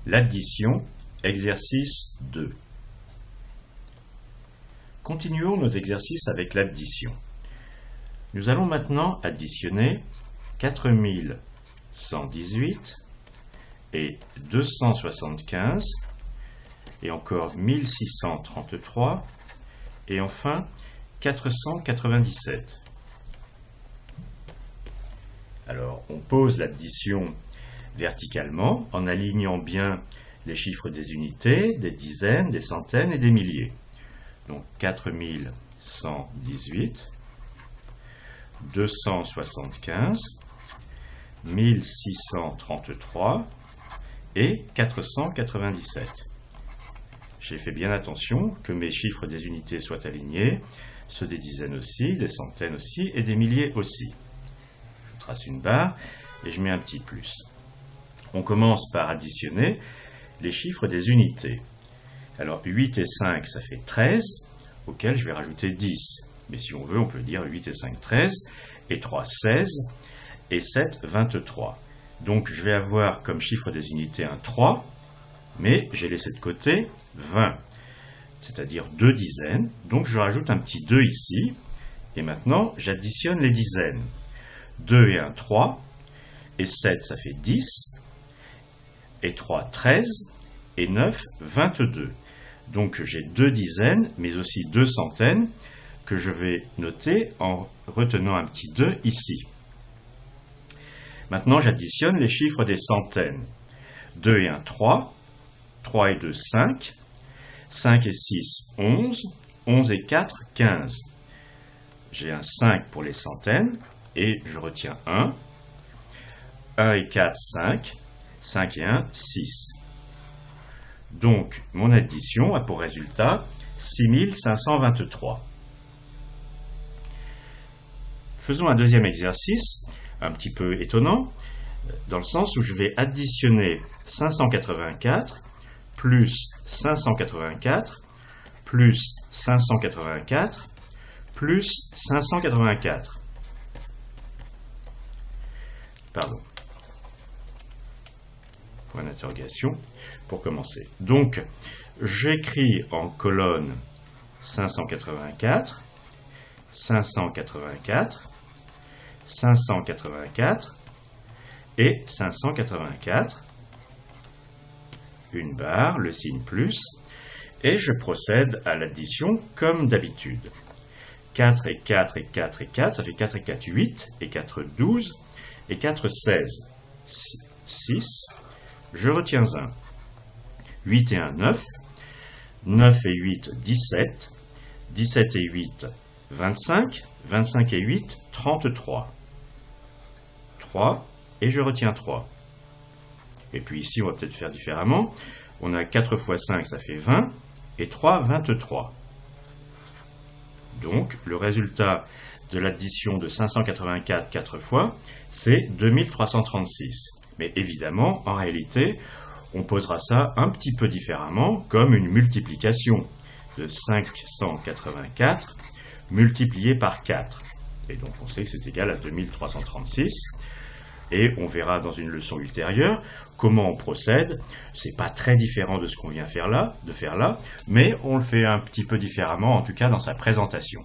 L'addition, exercice 2. Continuons nos exercices avec l'addition. Nous allons maintenant additionner 4118 et 275 et encore 1633 et enfin 497. Alors on pose l'addition verticalement en alignant bien les chiffres des unités, des dizaines, des centaines et des milliers. Donc 4118, 275, 1633 et 497. J'ai fait bien attention que mes chiffres des unités soient alignés, ceux des dizaines aussi, des centaines aussi et des milliers aussi. Je trace une barre et je mets un petit plus. On commence par additionner les chiffres des unités. Alors 8 et 5, ça fait 13, auquel je vais rajouter 10. Mais si on veut, on peut dire 8 et 5, 13, et 3, 16, et 7, 23. Donc je vais avoir comme chiffre des unités un 3, mais j'ai laissé de côté 20, c'est-à-dire 2 dizaines. Donc je rajoute un petit 2 ici, et maintenant j'additionne les dizaines. 2 et 1, 3, et 7, ça fait 10, et 3, 13, et 9, 22. Donc j'ai 2 dizaines, mais aussi 2 centaines, que je vais noter en retenant un petit 2 ici. Maintenant j'additionne les chiffres des centaines. 2 et 1, 3, 3 et 2, 5, 5 et 6, 11, 11 et 4, 15. J'ai un 5 pour les centaines, et je retiens 1. 1 et 4, 5, 5 et 1, 6. Donc, mon addition a pour résultat 6523. Faisons un deuxième exercice, un petit peu étonnant, dans le sens où je vais additionner 584 plus 584 plus 584 plus 584. Pardon. Point d'interrogation pour commencer. Donc, j'écris en colonne 584, 584, 584 et 584. Une barre, le signe plus, et je procède à l'addition comme d'habitude. 4 et 4 et 4 et 4, ça fait 4 et 4, 8, et 4, 12, et 4, 16, 6. Je retiens 1. 8 et 1, 9. 9 et 8, 17. 17 et 8, 25. 25 et 8, 33. 3. Et je retiens 3. Et puis ici, on va peut-être faire différemment. On a 4 fois 5, ça fait 20. Et 3, 23. Donc, le résultat de l'addition de 584 4 fois, c'est 2336. Mais évidemment, en réalité, on posera ça un petit peu différemment, comme une multiplication de 584 multiplié par 4. Et donc, on sait que c'est égal à 2336. Et on verra dans une leçon ultérieure comment on procède. C'est pas très différent de ce qu'on vient de faire là, mais on le fait un petit peu différemment, en tout cas dans sa présentation.